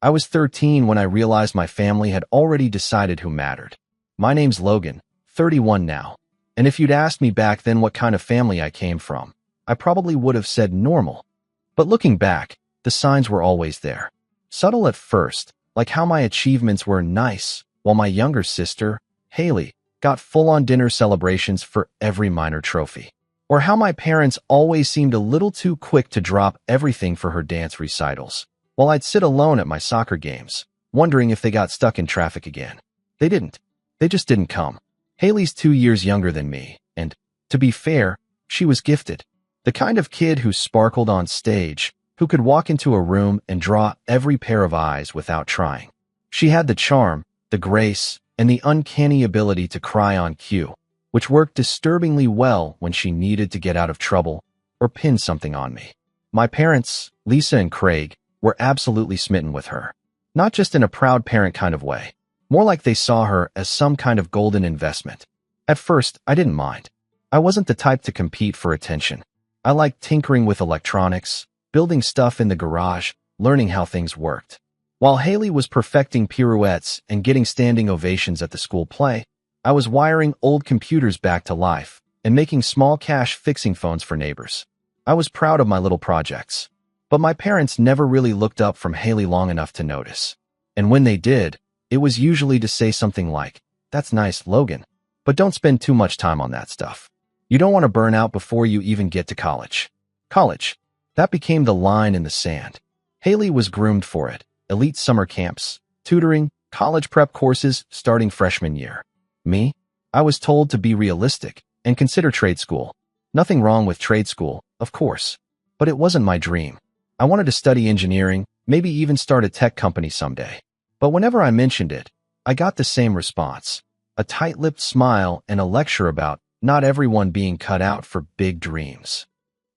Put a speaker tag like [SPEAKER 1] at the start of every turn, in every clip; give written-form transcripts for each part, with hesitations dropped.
[SPEAKER 1] I was 13 when I realized my family had already decided who mattered. My name's Logan, 31 now, and if you'd asked me back then what kind of family I came from, I probably would have said normal. But looking back, the signs were always there. Subtle at first, like how my achievements were nice, while my younger sister, Haley, got full-on dinner celebrations for every minor trophy. Or how my parents always seemed a little too quick to drop everything for her dance recitals, while I'd sit alone at my soccer games, wondering if they got stuck in traffic again. They didn't. They just didn't come. Haley's 2 years younger than me, and, to be fair, she was gifted. The kind of kid who sparkled on stage, who could walk into a room and draw every pair of eyes without trying. She had the charm, the grace, and the uncanny ability to cry on cue, which worked disturbingly well when she needed to get out of trouble or pin something on me. My parents, Lisa and Craig, were absolutely smitten with her. Not just in a proud parent kind of way, more like they saw her as some kind of golden investment. At first, I didn't mind. I wasn't the type to compete for attention. I liked tinkering with electronics, building stuff in the garage, learning how things worked. While Haley was perfecting pirouettes and getting standing ovations at the school play, I was wiring old computers back to life and making small cash fixing phones for neighbors. I was proud of my little projects. But my parents never really looked up from Haley long enough to notice. And when they did, it was usually to say something like, "That's nice, Logan, but don't spend too much time on that stuff. You don't want to burn out before you even get to college." College. That became the line in the sand. Haley was groomed for it. Elite summer camps, tutoring, college prep courses starting freshman year. Me? I was told to be realistic and consider trade school. Nothing wrong with trade school, of course. But it wasn't my dream. I wanted to study engineering, maybe even start a tech company someday. But whenever I mentioned it, I got the same response. A tight-lipped smile and a lecture about not everyone being cut out for big dreams.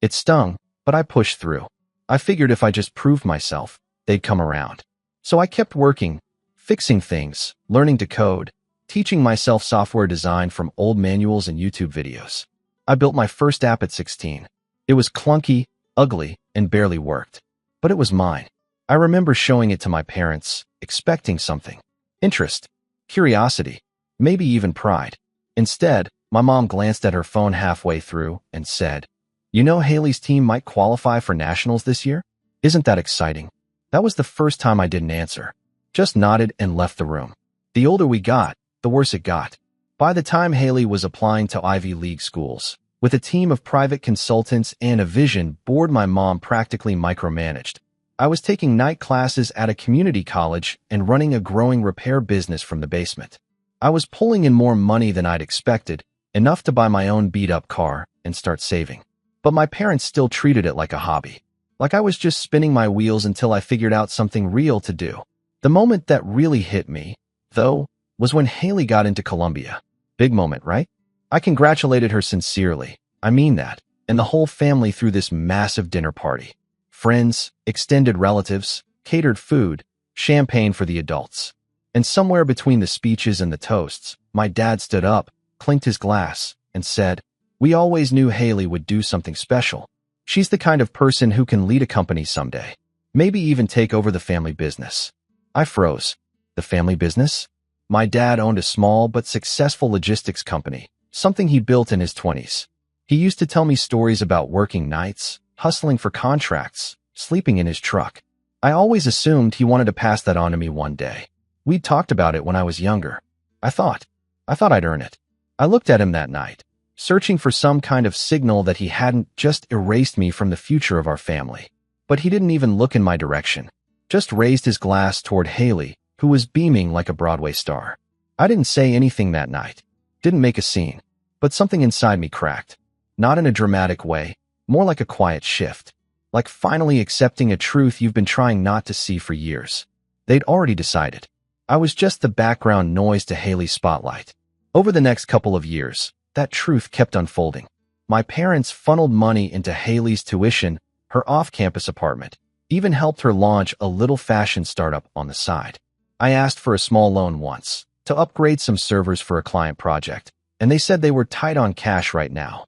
[SPEAKER 1] It stung, but I pushed through. I figured if I just proved myself, they'd come around. So I kept working, fixing things, learning to code, teaching myself software design from old manuals and YouTube videos. I built my first app at 16. It was clunky, ugly, and barely worked. But it was mine. I remember showing it to my parents, expecting something. Interest, curiosity, maybe even pride. Instead, my mom glanced at her phone halfway through and said, "You know Haley's team might qualify for nationals this year? Isn't that exciting?" That was the first time I didn't answer. Just nodded and left the room. The older we got, the worse it got. By the time Haley was applying to Ivy League schools, with a team of private consultants and a vision board my mom practically micromanaged, I was taking night classes at a community college and running a growing repair business from the basement. I was pulling in more money than I'd expected, enough to buy my own beat-up car and start saving. But my parents still treated it like a hobby. Like I was just spinning my wheels until I figured out something real to do. The moment that really hit me, though, was when Haley got into Columbia. Big moment, right? I congratulated her sincerely. I mean that. And the whole family threw this massive dinner party. Friends, extended relatives, catered food, champagne for the adults. And somewhere between the speeches and the toasts, my dad stood up, clinked his glass, and said, "We always knew Haley would do something special. She's the kind of person who can lead a company someday. Maybe even take over the family business." I froze. The family business? My dad owned a small but successful logistics company, something he built in his 20s. He used to tell me stories about working nights, hustling for contracts, sleeping in his truck. I always assumed he wanted to pass that on to me one day. We'd talked about it when I was younger. I thought I'd earn it. I looked at him that night, searching for some kind of signal that he hadn't just erased me from the future of our family. But he didn't even look in my direction, just raised his glass toward Haley, who was beaming like a Broadway star. I didn't say anything that night, didn't make a scene, but something inside me cracked. Not in a dramatic way, more like a quiet shift, like finally accepting a truth you've been trying not to see for years. They'd already decided. I was just the background noise to Haley's spotlight. Over the next couple of years, that truth kept unfolding. My parents funneled money into Haley's tuition, her off-campus apartment, even helped her launch a little fashion startup on the side. I asked for a small loan once, to upgrade some servers for a client project, and they said they were tight on cash right now.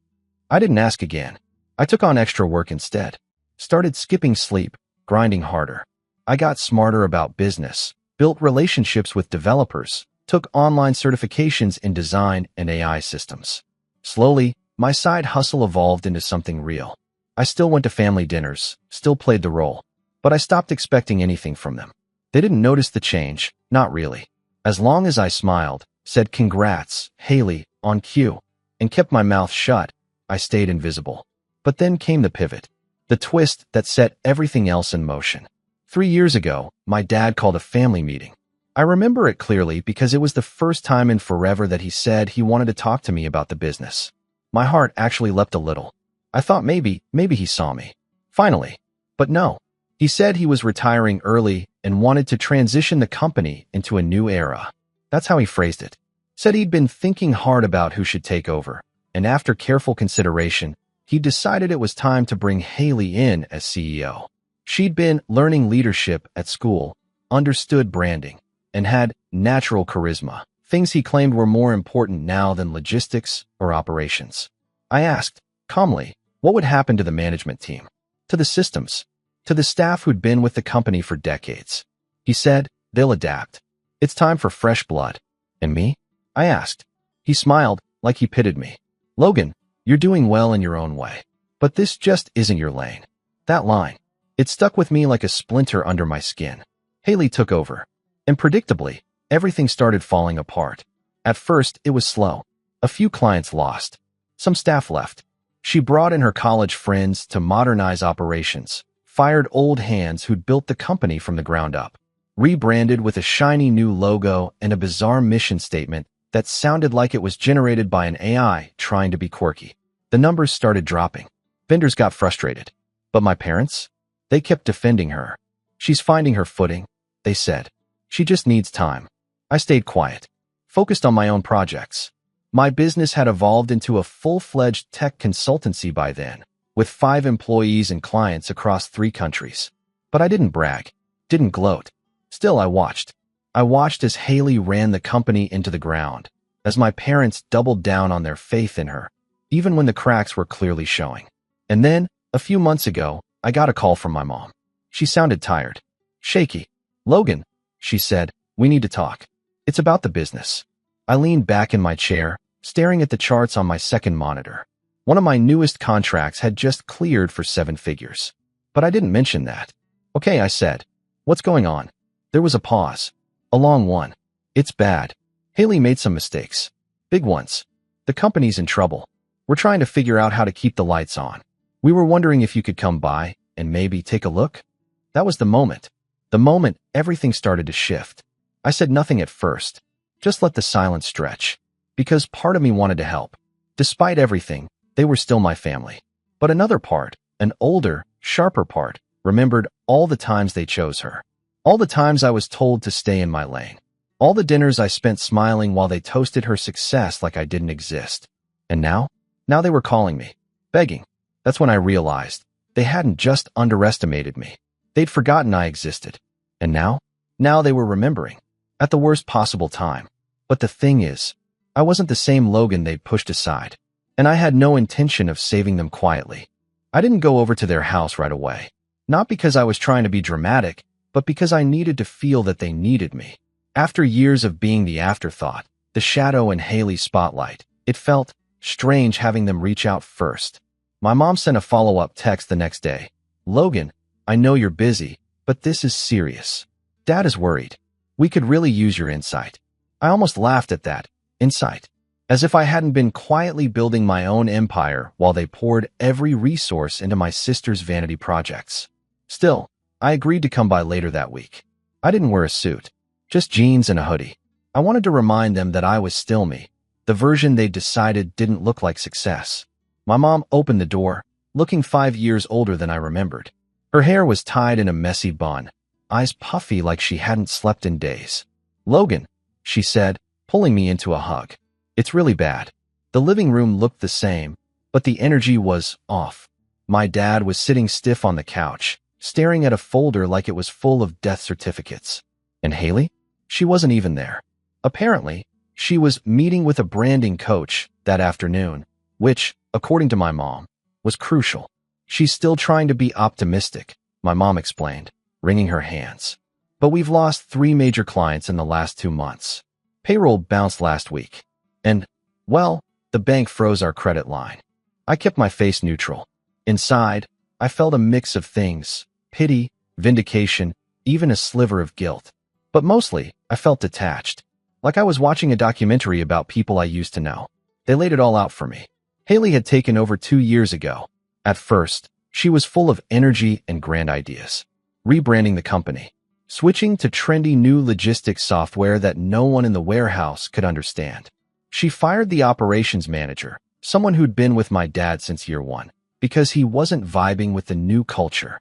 [SPEAKER 1] I didn't ask again. I took on extra work instead. Started skipping sleep, grinding harder. I got smarter about business, built relationships with developers, took online certifications in design and AI systems. Slowly, my side hustle evolved into something real. I still went to family dinners, still played the role, but I stopped expecting anything from them. They didn't notice the change, not really. As long as I smiled, said congrats, Haley, on cue, and kept my mouth shut, I stayed invisible. But then came the pivot, the twist that set everything else in motion. 3 years ago, my dad called a family meeting. I remember it clearly because it was the first time in forever that he said he wanted to talk to me about the business. My heart actually leapt a little. I thought maybe he saw me. Finally. But no. He said he was retiring early and wanted to transition the company into a new era. That's how he phrased it. Said he'd been thinking hard about who should take over, and after careful consideration, he decided it was time to bring Haley in as CEO. She'd been learning leadership at school, understood branding, and had natural charisma, things he claimed were more important now than logistics or operations. I asked, calmly, what would happen to the management team, to the systems, to the staff who'd been with the company for decades? He said, they'll adapt. It's time for fresh blood. And me? I asked. He smiled, like he pitied me. Logan, you're doing well in your own way. But this just isn't your lane. That line. It stuck with me like a splinter under my skin. Haley took over. And predictably, everything started falling apart. At first, it was slow. A few clients lost. Some staff left. She brought in her college friends to modernize operations, fired old hands who'd built the company from the ground up, rebranded with a shiny new logo and a bizarre mission statement that sounded like it was generated by an AI trying to be quirky. The numbers started dropping. Vendors got frustrated. But my parents? They kept defending her. She's finding her footing, they said. She just needs time. I stayed quiet, focused on my own projects. My business had evolved into a full-fledged tech consultancy by then, with 5 employees and clients across 3 countries. But I didn't brag, didn't gloat. Still, I watched. I watched as Haley ran the company into the ground, as my parents doubled down on their faith in her, even when the cracks were clearly showing. And then, a few months ago, I got a call from my mom. She sounded tired, shaky. Logan, she said, we need to talk. It's about the business. I leaned back in my chair, staring at the charts on my second monitor. One of my newest contracts had just cleared for 7 figures. But I didn't mention that. Okay, I said. What's going on? There was a pause. A long one. It's bad. Haley made some mistakes. Big ones. The company's in trouble. We're trying to figure out how to keep the lights on. We were wondering if you could come by and maybe take a look. That was the moment. The moment everything started to shift. I said nothing at first. Just let the silence stretch. Because part of me wanted to help. Despite everything, they were still my family. But another part, an older, sharper part, remembered all the times they chose her. All the times I was told to stay in my lane. All the dinners I spent smiling while they toasted her success like I didn't exist. And now? Now they were calling me. Begging. That's when I realized. They hadn't just underestimated me. They'd forgotten I existed. And now? Now they were remembering. At the worst possible time. But the thing is, I wasn't the same Logan they'd pushed aside. And I had no intention of saving them quietly. I didn't go over to their house right away. Not because I was trying to be dramatic, but because I needed to feel that they needed me. After years of being the afterthought, the shadow in Haley's spotlight, it felt strange having them reach out first. My mom sent a follow-up text the next day. Logan, I know you're busy, but this is serious. Dad is worried. We could really use your insight. I almost laughed at that. Insight. As if I hadn't been quietly building my own empire while they poured every resource into my sister's vanity projects. Still, I agreed to come by later that week. I didn't wear a suit. Just jeans and a hoodie. I wanted to remind them that I was still me. The version they decided didn't look like success. My mom opened the door, looking 5 years older than I remembered. Her hair was tied in a messy bun, eyes puffy like she hadn't slept in days. Logan, she said, pulling me into a hug. It's really bad. The living room looked the same, but the energy was off. My dad was sitting stiff on the couch, staring at a folder like it was full of death certificates. And Haley? She wasn't even there. Apparently, she was meeting with a branding coach that afternoon, which, according to my mom, was crucial. She's still trying to be optimistic, my mom explained. wringing her hands. But we've lost 3 major clients in the last 2 months. Payroll bounced last week. And, well, the bank froze our credit line. I kept my face neutral. Inside, I felt a mix of things: pity, vindication, even a sliver of guilt. But mostly, I felt detached. Like I was watching a documentary about people I used to know. They laid it all out for me. Haley had taken over 2 years ago. At first, she was full of energy and grand ideas. Rebranding the company. Switching to trendy new logistics software that no one in the warehouse could understand. She fired the operations manager, someone who'd been with my dad since year 1, because he wasn't vibing with the new culture.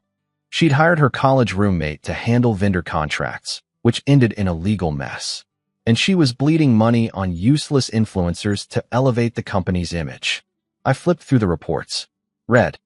[SPEAKER 1] She'd hired her college roommate to handle vendor contracts, which ended in a legal mess. And she was bleeding money on useless influencers to elevate the company's image. I flipped through the reports. Read.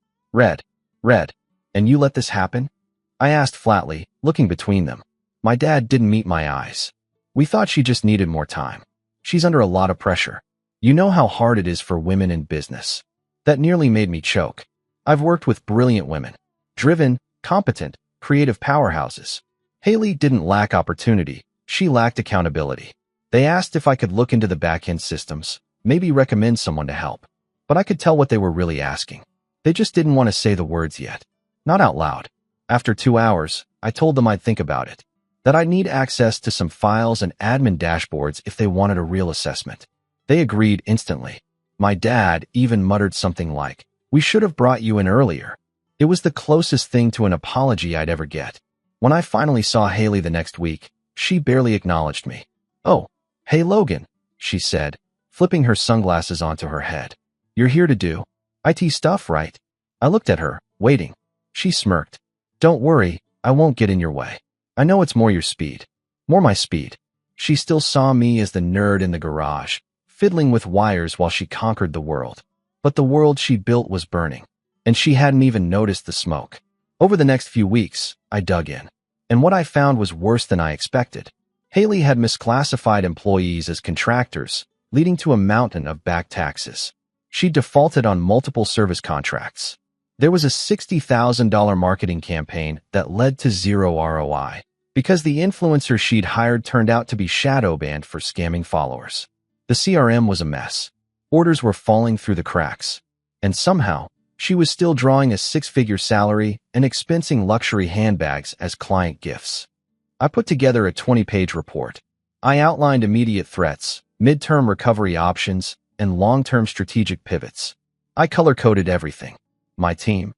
[SPEAKER 1] And you let this happen? I asked flatly, looking between them. My dad didn't meet my eyes. We thought she just needed more time. She's under a lot of pressure. You know how hard it is for women in business. That nearly made me choke. I've worked with brilliant women. Driven, competent, creative powerhouses. Haley didn't lack opportunity. She lacked accountability. They asked if I could look into the back-end systems, maybe recommend someone to help. But I could tell what they were really asking. They just didn't want to say the words yet. Not out loud. After 2 hours, I told them I'd think about it. That I'd need access to some files and admin dashboards if they wanted a real assessment. They agreed instantly. My dad even muttered something like, "We should have brought you in earlier." It was the closest thing to an apology I'd ever get. When I finally saw Haley the next week, she barely acknowledged me. "Oh, hey Logan," she said, flipping her sunglasses onto her head. "You're here to do IT stuff, right?" I looked at her, waiting. She smirked. "Don't worry, I won't get in your way. I know it's more your speed. More my speed." She still saw me as the nerd in the garage, fiddling with wires while she conquered the world. But the world she built was burning, and she hadn't even noticed the smoke. Over the next few weeks, I dug in. And what I found was worse than I expected. Haley had misclassified employees as contractors, leading to a mountain of back taxes. She defaulted on multiple service contracts. There was a $60,000 marketing campaign that led to zero ROI, because the influencer she'd hired turned out to be shadow banned for scamming followers. The CRM was a mess. Orders were falling through the cracks. And somehow, she was still drawing a 6-figure salary and expensing luxury handbags as client gifts. I put together a 20-page report. I outlined immediate threats, midterm recovery options, and long-term strategic pivots. I color-coded everything. My team?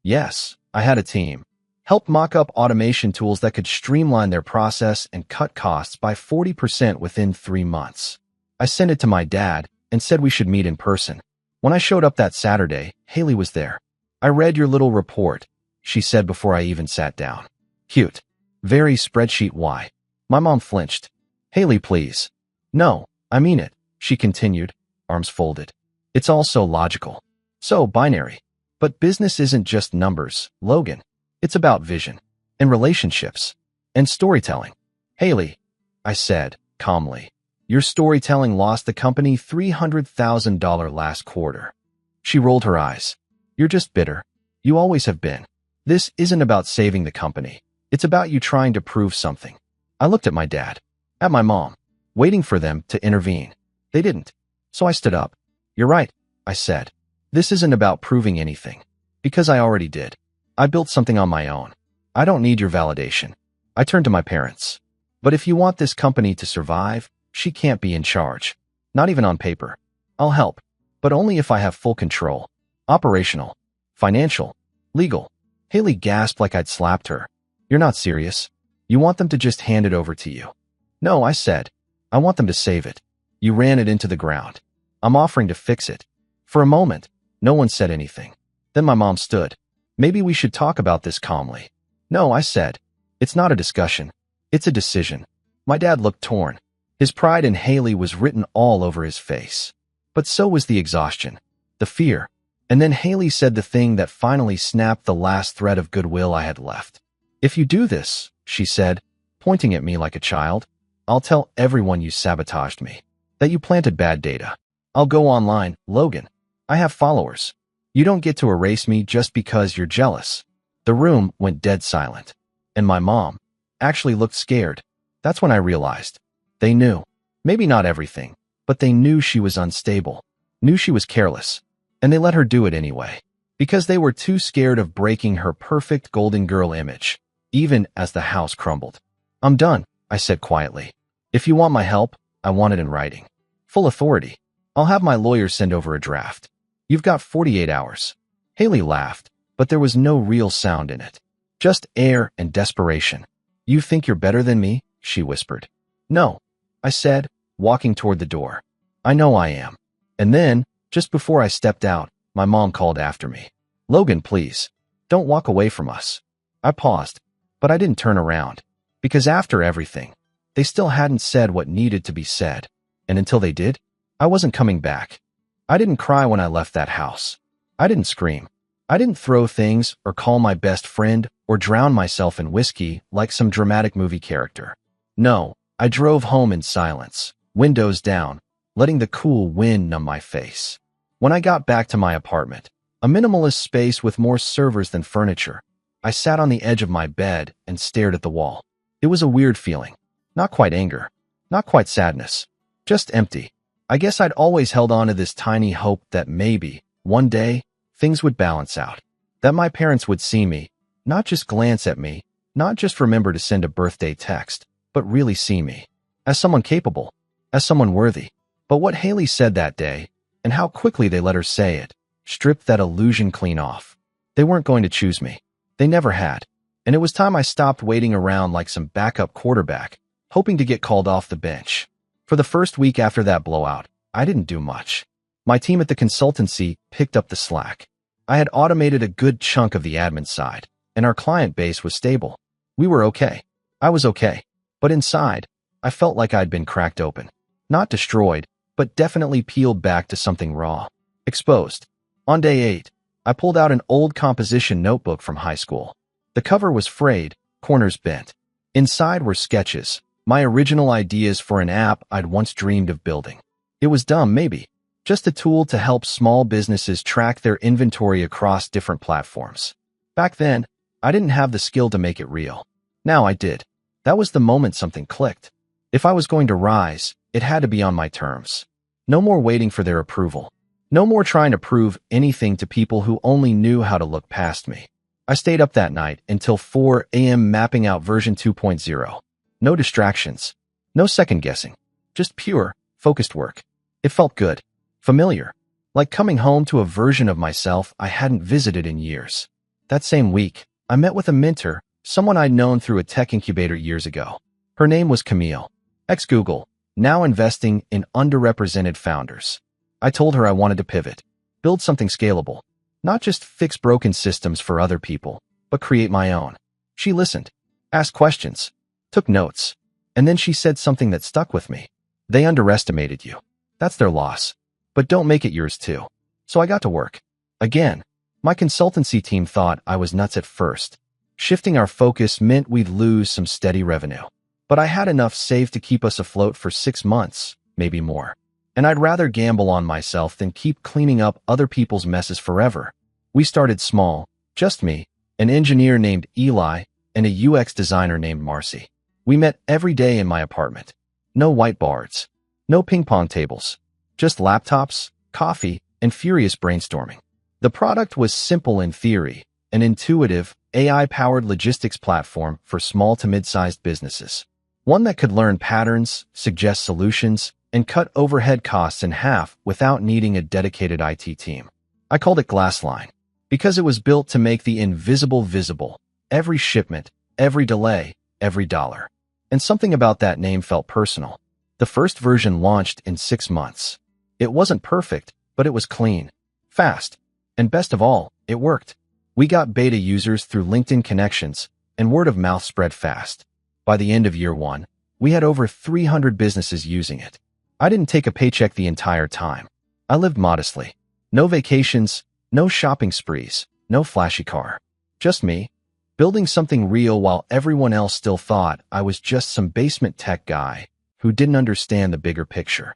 [SPEAKER 1] Yes, I had a team. Helped mock up automation tools that could streamline their process and cut costs by 40% within 3 months. I sent it to my dad and said we should meet in person. When I showed up that Saturday, Haley was there. "I read your little report," she said before I even sat down. "Cute. Very spreadsheet Y." My mom flinched. "Haley, please." "No, I mean it," she continued, arms folded. "It's all so logical. So binary. But business isn't just numbers, Logan. It's about vision, and relationships, and storytelling." "Haley," I said, calmly, "your storytelling lost the company $300,000 last quarter." She rolled her eyes. "You're just bitter. You always have been. This isn't about saving the company. It's about you trying to prove something." I looked at my dad, at my mom, waiting for them to intervene. They didn't. So I stood up. "You're right," I said. "This isn't about proving anything. Because I already did. I built something on my own. I don't need your validation." I turned to my parents. "But if you want this company to survive, she can't be in charge. Not even on paper. I'll help. But only if I have full control. Operational. Financial. Legal." Haley gasped like I'd slapped her. "You're not serious. You want them to just hand it over to you?" "No," I said. "I want them to save it. You ran it into the ground. I'm offering to fix it." For a moment, no one said anything. Then my mom stood. "Maybe we should talk about this calmly." "No," I said. "It's not a discussion. It's a decision." My dad looked torn. His pride in Haley was written all over his face. But so was the exhaustion, the fear. And then Haley said the thing that finally snapped the last thread of goodwill I had left. "If you do this," she said, pointing at me like a child, "I'll tell everyone you sabotaged me. That you planted bad data. I'll go online, Logan. I have followers. You don't get to erase me just because you're jealous." The room went dead silent. and my mom, actually looked scared. That's when I realized. They knew. Maybe not everything, but they knew she was unstable, knew she was careless, and they let her do it anyway, because they were too scared of breaking her perfect golden girl image, even as the house crumbled. I'm done, I said quietly. If you want my help, I want it in writing. Full authority. I'll have my lawyer send over a draft. You've got 48 hours. Haley laughed, but there was no real sound in it. Just air and desperation. You think you're better than me? She whispered. No, I said, walking toward the door. I know I am. And then, just before I stepped out, my mom called after me. Logan, please, don't walk away from us. I paused, but I didn't turn around, because after everything, they still hadn't said what needed to be said. And until they did, I wasn't coming back. I didn't cry when I left that house. I didn't scream. I didn't throw things or call my best friend or drown myself in whiskey like some dramatic movie character. No, I drove home in silence, windows down, letting the cool wind numb my face. When I got back to my apartment, a minimalist space with more servers than furniture, I sat on the edge of my bed and stared at the wall. It was a weird feeling. Not quite anger, not quite sadness, just empty. I guess I'd always held on to this tiny hope that maybe, one day, things would balance out. That my parents would see me, not just glance at me, not just remember to send a birthday text, but really see me. As someone capable, as someone worthy. But what Haley said that day, and how quickly they let her say it, stripped that illusion clean off. They weren't going to choose me. They never had. And it was time I stopped waiting around like some backup quarterback, hoping to get called off the bench. For the first week after that blowout, I didn't do much. My team at the consultancy picked up the slack. I had automated a good chunk of the admin side, and our client base was stable. We were okay. I was okay. But inside, I felt like I'd been cracked open. Not destroyed, but definitely peeled back to something raw. Exposed. On day 8, I pulled out an old composition notebook from high school. The cover was frayed, corners bent. Inside were sketches, my original ideas for an app I'd once dreamed of building. It was dumb, maybe. Just a tool to help small businesses track their inventory across different platforms. Back then, I didn't have the skill to make it real. Now I did. That was the moment something clicked. If I was going to rise, it had to be on my terms. No more waiting for their approval. No more trying to prove anything to people who only knew how to look past me. I stayed up that night until 4 a.m. mapping out version 2.0. No distractions. No second guessing. Just pure, focused work. It felt good. Familiar. Like coming home to a version of myself I hadn't visited in years. That same week, I met with a mentor, someone I'd known through a tech incubator years ago. Her name was Camille, ex-Google, now investing in underrepresented founders. I told her I wanted to pivot, build something scalable, not just fix broken systems for other people, but create my own. She listened, asked questions, took notes, and then she said something that stuck with me. They underestimated you. That's their loss. But don't make it yours too. So I got to work. Again, my consultancy team thought I was nuts at first. Shifting our focus meant we'd lose some steady revenue. But I had enough saved to keep us afloat for 6 months, maybe more. And I'd rather gamble on myself than keep cleaning up other people's messes forever. We started small, just me, an engineer named Eli, and a UX designer named Marcy. We met every day in my apartment. No whiteboards. No ping pong tables. Just laptops, coffee, and furious brainstorming. The product was simple in theory, an intuitive, AI-powered logistics platform for small to mid-sized businesses. One that could learn patterns, suggest solutions, and cut overhead costs in half without needing a dedicated IT team. I called it Glassline, because it was built to make the invisible visible, every shipment, every delay, every dollar. And something about that name felt personal. The first version launched in 6 months. It wasn't perfect, but it was clean, fast, and best of all, it worked. We got beta users through LinkedIn connections, and word of mouth spread fast. By the end of year 1, we had over 300 businesses using it. I didn't take a paycheck the entire time. I lived modestly. No vacations, no shopping sprees, no flashy car. Just me, building something real while everyone else still thought I was just some basement tech guy who didn't understand the bigger picture.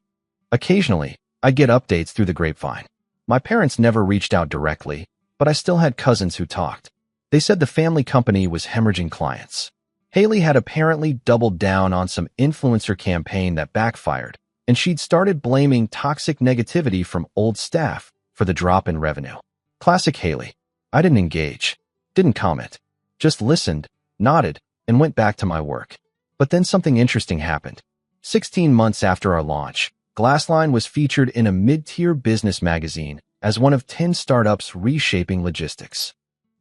[SPEAKER 1] Occasionally, I'd get updates through the grapevine. My parents never reached out directly, but I still had cousins who talked. They said the family company was hemorrhaging clients. Haley had apparently doubled down on some influencer campaign that backfired, and she'd started blaming toxic negativity from old staff for the drop in revenue. Classic Haley. I didn't engage, didn't comment, just listened, nodded, and went back to my work. But then something interesting happened. 16 months after our launch, Glassline was featured in a mid-tier business magazine as one of 10 startups reshaping logistics.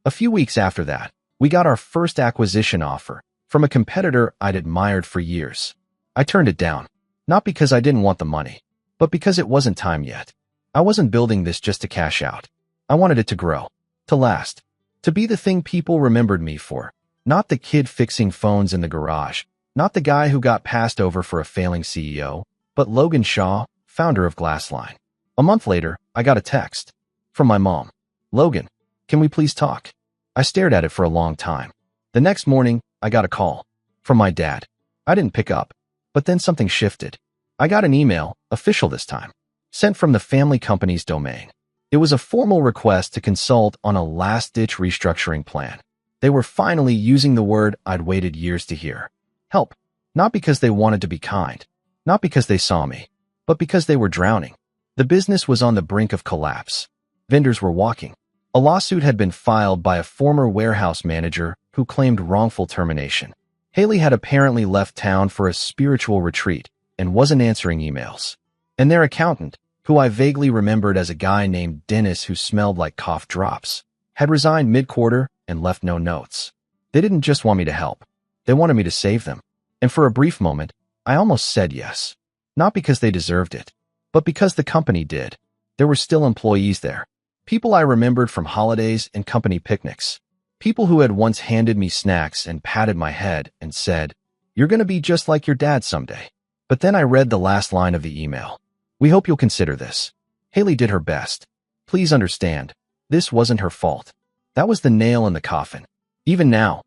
[SPEAKER 1] A few weeks after that, we got our first acquisition offer from a competitor I'd admired for years. I turned it down, not because I didn't want the money, but because it wasn't time yet. I wasn't building this just to cash out. I wanted it to grow, to last, to be the thing people remembered me for, not the kid fixing phones in the garage, not the guy who got passed over for a failing CEO, but Logan Shaw, founder of Glassline. A month later, I got a text from my mom. "Logan, can we please talk?" I stared at it for a long time. The next morning, I got a call from my dad. I didn't pick up, but then something shifted. I got an email, official this time, sent from the family company's domain. It was a formal request to consult on a last-ditch restructuring plan. They were finally using the word I'd waited years to hear. Help. Not because they wanted to be kind, not because they saw me, but because they were drowning. The business was on the brink of collapse. Vendors were walking. A lawsuit had been filed by a former warehouse manager who claimed wrongful termination. Haley had apparently left town for a spiritual retreat and wasn't answering emails. And their accountant, who I vaguely remembered as a guy named Dennis who smelled like cough drops, had resigned mid-quarter and left no notes. They didn't just want me to help. They wanted me to save them. And for a brief moment, I almost said yes. Not because they deserved it, but because the company did. There were still employees there. People I remembered from holidays and company picnics. People who had once handed me snacks and patted my head and said, "You're going to be just like your dad someday." But then I read the last line of the email. "We hope you'll consider this." Haley did her best. Please understand, this wasn't her fault. That was the nail in the coffin. Even now,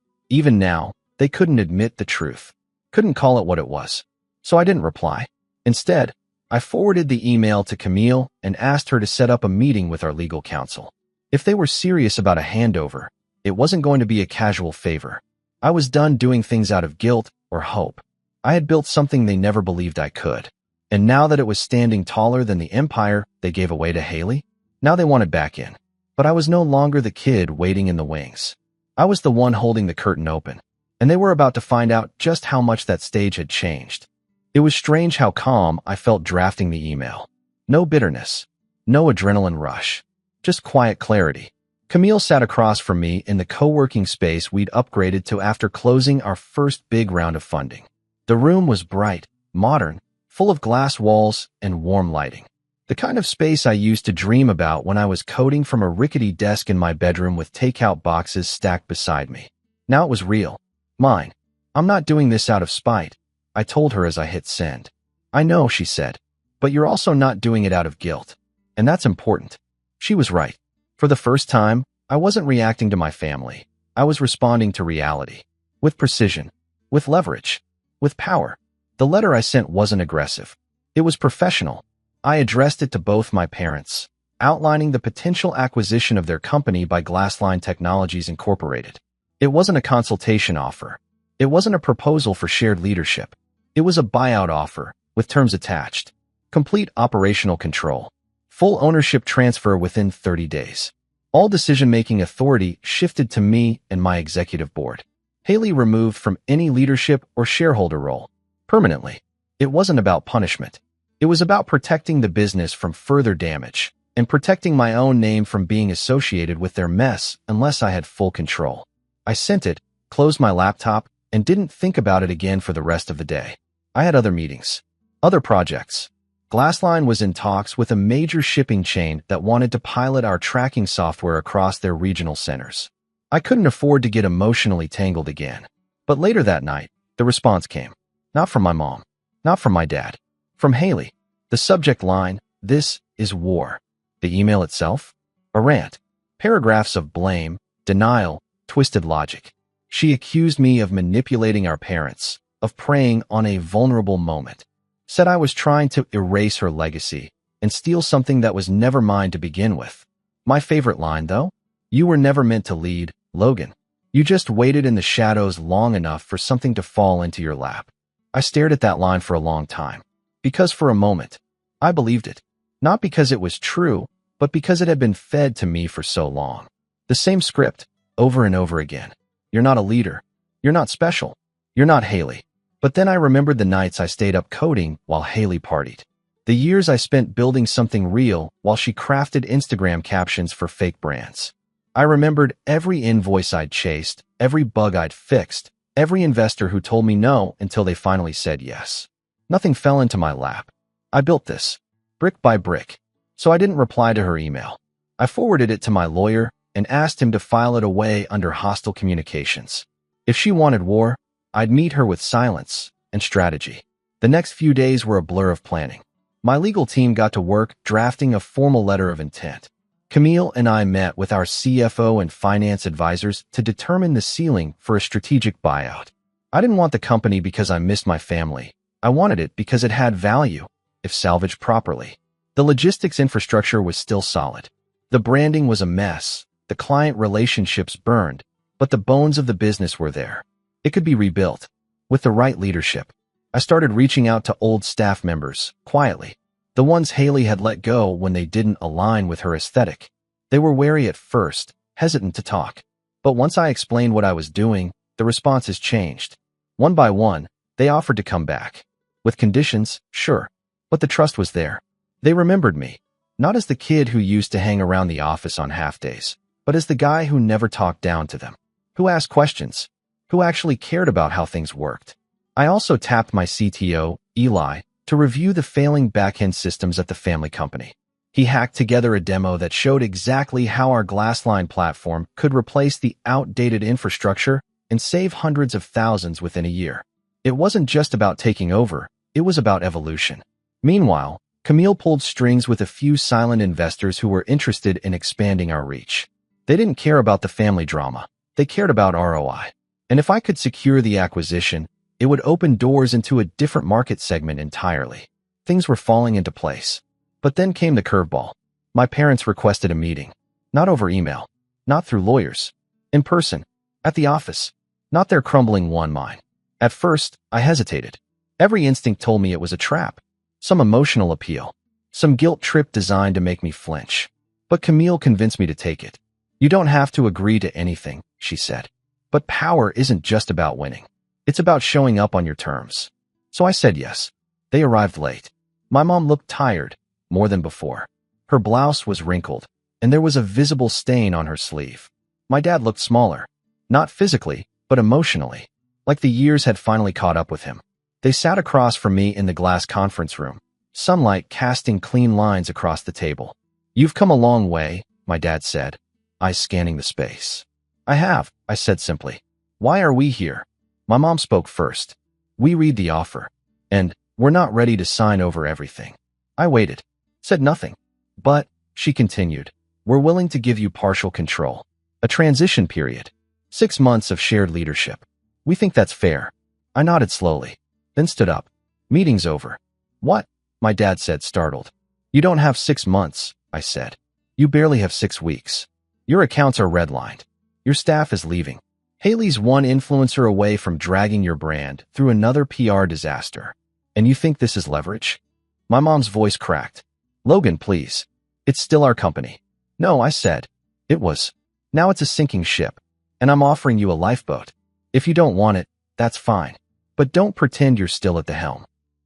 [SPEAKER 1] they couldn't admit the truth. Couldn't call it what it was. So I didn't reply. Instead, I forwarded the email to Camille and asked her to set up a meeting with our legal counsel. If they were serious about a handover, it wasn't going to be a casual favor. I was done doing things out of guilt or hope. I had built something they never believed I could. And now that it was standing taller than the empire they gave away to Haley, now they wanted back in. But I was no longer the kid waiting in the wings. I was the one holding the curtain open, and they were about to find out just how much that stage had changed. It was strange how calm I felt drafting the email. No bitterness, no adrenaline rush, just quiet clarity. Camille sat across from me in the co-working space we'd upgraded to after closing our first big round of funding. The room was bright, modern, full of glass walls and warm lighting. The kind of space I used to dream about when I was coding from a rickety desk in my bedroom with takeout boxes stacked beside me. Now it was real. Mine. "I'm not doing this out of spite," I told her as I hit send. "I know," she said, "but you're also not doing it out of guilt. And that's important." She was right. For the first time, I wasn't reacting to my family. I was responding to reality. With precision. With leverage. With power. The letter I sent wasn't aggressive. It was professional. I addressed it to both my parents, outlining the potential acquisition of their company by Glassline Technologies Incorporated. It wasn't a consultation offer. It wasn't a proposal for shared leadership. It was a buyout offer, with terms attached. Complete operational control. Full ownership transfer within 30 days. All decision-making authority shifted to me and my executive board. Haley removed from any leadership or shareholder role. Permanently. It wasn't about punishment. It was about protecting the business from further damage and protecting my own name from being associated with their mess unless I had full control. I sent it, closed my laptop, and didn't think about it again for the rest of the day. I had other meetings, other projects. Glassline was in talks with a major shipping chain that wanted to pilot our tracking software across their regional centers. I couldn't afford to get emotionally tangled again. But later that night, the response came. Not from my mom, not from my dad. From Haley. The subject line, "This is war." The email itself? A rant. Paragraphs of blame, denial, twisted logic. She accused me of manipulating our parents, of preying on a vulnerable moment. Said I was trying to erase her legacy and steal something that was never mine to begin with. My favorite line, though? "You were never meant to lead, Logan, you just waited in the shadows long enough for something to fall into your lap. I stared at that line for a long time. Because for a moment, I believed it. Not because it was true, but because it had been fed to me for so long. The same script, over and over again. You're not a leader. You're not special. You're not Haley. But then I remembered the nights I stayed up coding while Haley partied. The years I spent building something real while she crafted Instagram captions for fake brands. I remembered every invoice I'd chased, every bug I'd fixed, every investor who told me no until they finally said yes. Nothing fell into my lap. I built this, brick by brick. So I didn't reply to her email. I forwarded it to my lawyer and asked him to file it away under hostile communications. If she wanted war, I'd meet her with silence and strategy. The next few days were a blur of planning. My legal team got to work drafting a formal letter of intent. Camille and I met with our CFO and finance advisors to determine the ceiling for a strategic buyout. I didn't want the company because I missed my family. I wanted it because it had value, if salvaged properly. The logistics infrastructure was still solid. The branding was a mess. The client relationships burned, but the bones of the business were there. It could be rebuilt. With the right leadership. I started reaching out to old staff members, quietly. The ones Haley had let go when they didn't align with her aesthetic. They were wary at first, hesitant to talk. But once I explained what I was doing, the responses changed. One by one, they offered to come back. With conditions, sure. But the trust was there. They remembered me. Not as the kid who used to hang around the office on half-days, but as the guy who never talked down to them. Who asked questions. Who actually cared about how things worked. I also tapped my CTO, Eli, to review the failing back-end systems at the family company. He hacked together a demo that showed exactly how our Glassline platform could replace the outdated infrastructure and save hundreds of thousands within a year. It wasn't just about taking over, it was about evolution. Meanwhile, Camille pulled strings with a few silent investors who were interested in expanding our reach. They didn't care about the family drama. They cared about ROI. And if I could secure the acquisition, it would open doors into a different market segment entirely. Things were falling into place. But then came the curveball. My parents requested a meeting. Not over email. Not through lawyers. In person. At the office. Not their crumbling one mine. At first, I hesitated. Every instinct told me it was a trap. Some emotional appeal. Some guilt trip designed to make me flinch. But Camille convinced me to take it. You don't have to agree to anything, she said. But power isn't just about winning. It's about showing up on your terms. So I said yes. They arrived late. My mom looked tired, more than before. Her blouse was wrinkled, and there was a visible stain on her sleeve. My dad looked smaller. Not physically, but emotionally. Like the years had finally caught up with him. They sat across from me in the glass conference room, sunlight casting clean lines across the table. You've come a long way, my dad said, eyes scanning the space. I have, I said simply. Why are we here? My mom spoke first. We read the offer. And we're not ready to sign over everything. I waited. Said nothing. But, she continued, we're willing to give you partial control. A transition period. 6 months of shared leadership. We think that's fair. I nodded slowly. Then stood up. Meeting's over. What? My dad said, startled. You don't have 6 months, I said. You barely have 6 weeks. Your accounts are redlined. Your staff is leaving. Haley's one influencer away from dragging your brand through another PR disaster. And you think this is leverage? My mom's voice cracked. Logan, please. It's still our company. No, I said. It was. Now it's a sinking ship. And I'm offering you a lifeboat. If you don't want it, that's fine. But don't pretend you're still at the helm.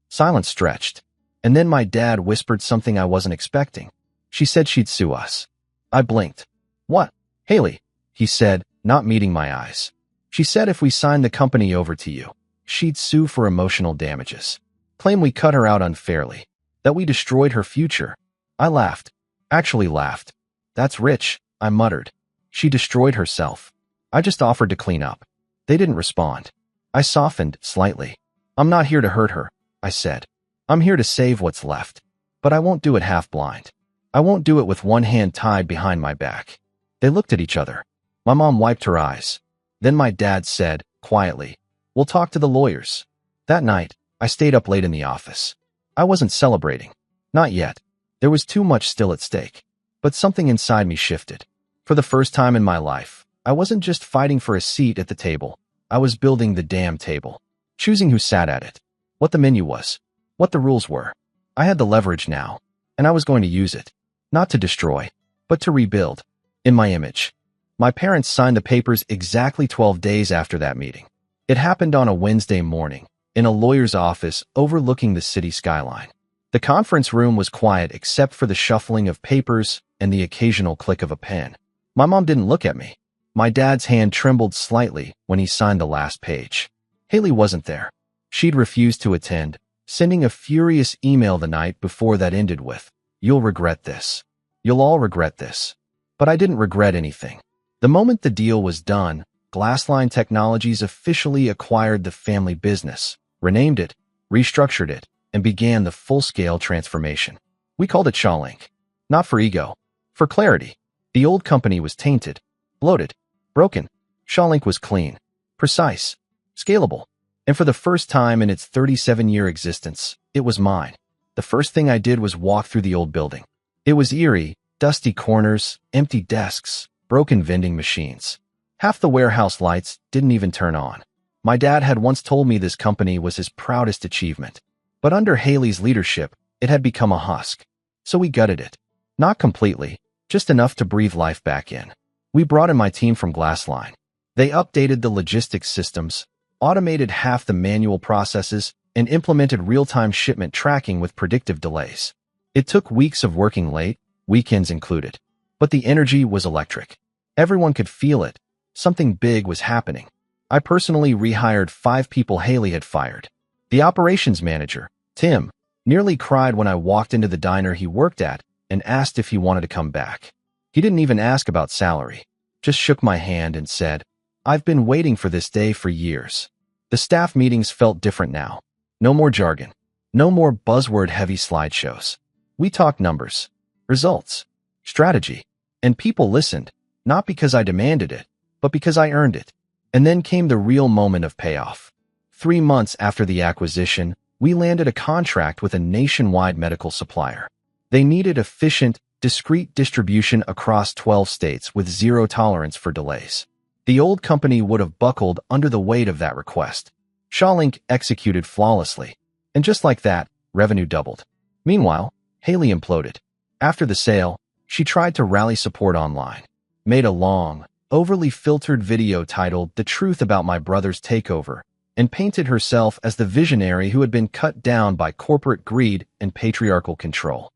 [SPEAKER 1] Silence stretched. And then my dad whispered something I wasn't expecting. She said she'd sue us. I blinked. What? Haley, he said, not meeting my eyes. She said if we signed the company over to you, she'd sue for emotional damages. Claim we cut her out unfairly. That we destroyed her future. I laughed. Actually laughed. That's rich, I muttered. She destroyed herself. I just offered to clean up. They didn't respond. I softened slightly. I'm not here to hurt her, I said. I'm here to save what's left. But I won't do it half-blind. I won't do it with one hand tied behind my back. They looked at each other. My mom wiped her eyes. Then my dad said, quietly, we'll talk to the lawyers. That night, I stayed up late in the office. I wasn't celebrating. Not yet. There was too much still at stake. But something inside me shifted. For the first time in my life, I wasn't just fighting for a seat at the table. I was building the damn table. Choosing who sat at it. What the menu was. What the rules were. I had the leverage now, and I was going to use it. Not to destroy, but to rebuild. In my image. My parents signed the papers exactly 12 days after that meeting. It happened on a Wednesday morning, in a lawyer's office overlooking the city skyline. The conference room was quiet except for the shuffling of papers and the occasional click of a pen. My mom didn't look at me. My dad's hand trembled slightly when he signed the last page. Haley wasn't there. She'd refused to attend, sending a furious email the night before that ended with, "You'll regret this. You'll all regret this." But I didn't regret anything. The moment the deal was done, Glassline Technologies officially acquired the family business, renamed it, restructured it, and began the full-scale transformation. We called it ShawLink. Not for ego. For clarity. The old company was tainted, bloated, broken. ShawLink was clean, precise, scalable. And for the first time in its 37-year existence, it was mine. The first thing I did was walk through the old building. It was eerie, dusty corners, empty desks, broken vending machines. Half the warehouse lights didn't even turn on. My dad had once told me this company was his proudest achievement. But under Haley's leadership, it had become a husk. So we gutted it. Not completely, just enough to breathe life back in. We brought in my team from Glassline. They updated the logistics systems, automated half the manual processes, and implemented real-time shipment tracking with predictive delays. It took weeks of working late, weekends included. But the energy was electric. Everyone could feel it. Something big was happening. I personally rehired 5 people Haley had fired. The operations manager, Tim, nearly cried when I walked into the diner he worked at and asked if he wanted to come back. He didn't even ask about salary, just shook my hand and said, "I've been waiting for this day for years." The staff meetings felt different now. No more jargon. No more buzzword-heavy slideshows. We talked numbers, results, strategy, and people listened, not because I demanded it, but because I earned it. And then came the real moment of payoff. 3 months after the acquisition, we landed a contract with a nationwide medical supplier. They needed efficient, discrete distribution across 12 states with zero tolerance for delays. The old company would have buckled under the weight of that request. ShawLink executed flawlessly. And just like that, revenue doubled. Meanwhile, Haley imploded. After the sale, she tried to rally support online. Made a long, overly filtered video titled "The Truth About My Brother's Takeover," and painted herself as the visionary who had been cut down by corporate greed and patriarchal control.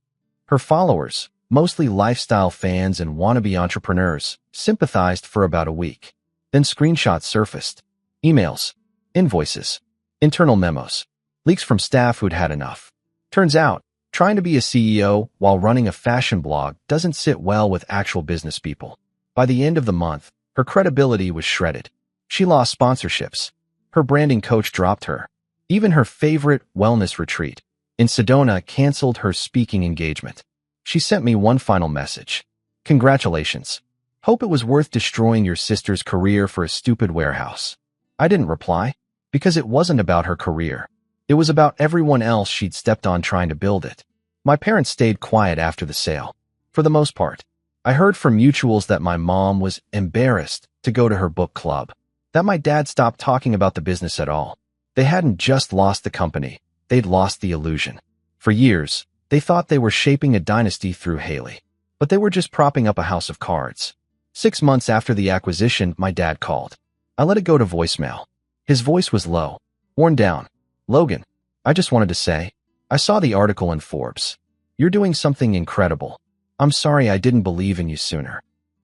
[SPEAKER 1] Her followers, mostly lifestyle fans and wannabe entrepreneurs, sympathized for about a week. Then screenshots surfaced. Emails, invoices, internal memos, leaks from staff who'd had enough. Turns out, trying to be a CEO while running a fashion blog doesn't sit well with actual business people. By the end of the month, her credibility was shredded. She lost sponsorships. Her branding coach dropped her. Even her favorite wellness retreat in Sedona canceled her speaking engagement. She sent me one final message. "Congratulations. Hope it was worth destroying your sister's career for a stupid warehouse." I didn't reply, because it wasn't about her career. It was about everyone else she'd stepped on trying to build it. My parents stayed quiet after the sale. For the most part. I heard from mutuals that my mom was embarrassed to go to her book club. That my dad stopped talking about the business at all. They hadn't just lost the company, they'd lost the illusion. For years, they thought they were shaping a dynasty through Haley. But they were just propping up a house of cards. 6 months after the acquisition, my dad called. I let it go to voicemail. His voice was low, worn down. "Logan, I just wanted to say, I saw the article in Forbes. You're doing something incredible. I'm sorry I didn't believe in you sooner."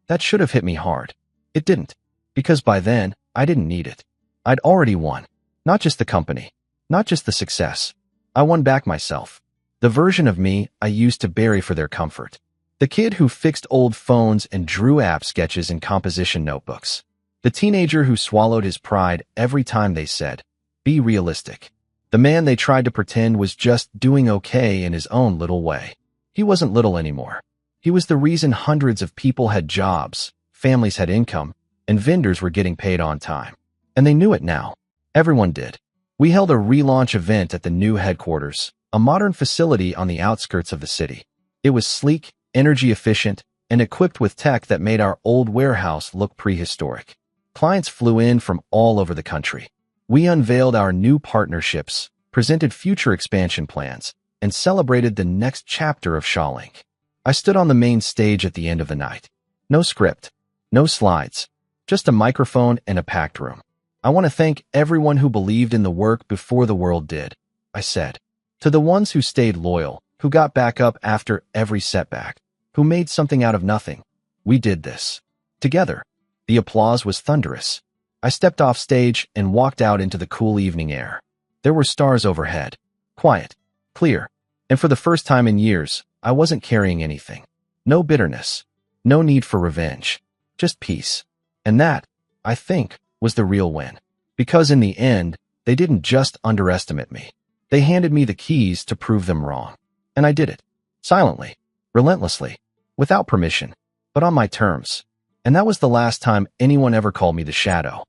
[SPEAKER 1] That should have hit me hard. It didn't. Because by then, I didn't need it. I'd already won. Not just the company. Not just the success. I won back myself. The version of me I used to bury for their comfort. The kid who fixed old phones and drew app sketches in composition notebooks. The teenager who swallowed his pride every time they said, "Be realistic." The man they tried to pretend was just doing okay in his own little way. He wasn't little anymore. He was the reason hundreds of people had jobs, families had income, and vendors were getting paid on time. And they knew it now. Everyone did. We held a relaunch event at the new headquarters, a modern facility on the outskirts of the city. It was sleek, energy efficient, and equipped with tech that made our old warehouse look prehistoric. Clients flew in from all over the country. We unveiled our new partnerships, presented future expansion plans, and celebrated the next chapter of Shawlink. I stood on the main stage at the end of the night. No script, no slides, just a microphone and a packed room. I want to thank everyone who believed in the work before the world did, I said. To the ones who stayed loyal, who got back up after every setback, who made something out of nothing. We did this. Together. The applause was thunderous. I stepped off stage and walked out into the cool evening air. There were stars overhead. Quiet. Clear. And for the first time in years, I wasn't carrying anything. No bitterness. No need for revenge. Just peace. And that, I think, was the real win. Because in the end, they didn't just underestimate me. They handed me the keys to prove them wrong. And I did it. Silently. Relentlessly. Without permission. But on my terms. And that was the last time anyone ever called me the Shadow.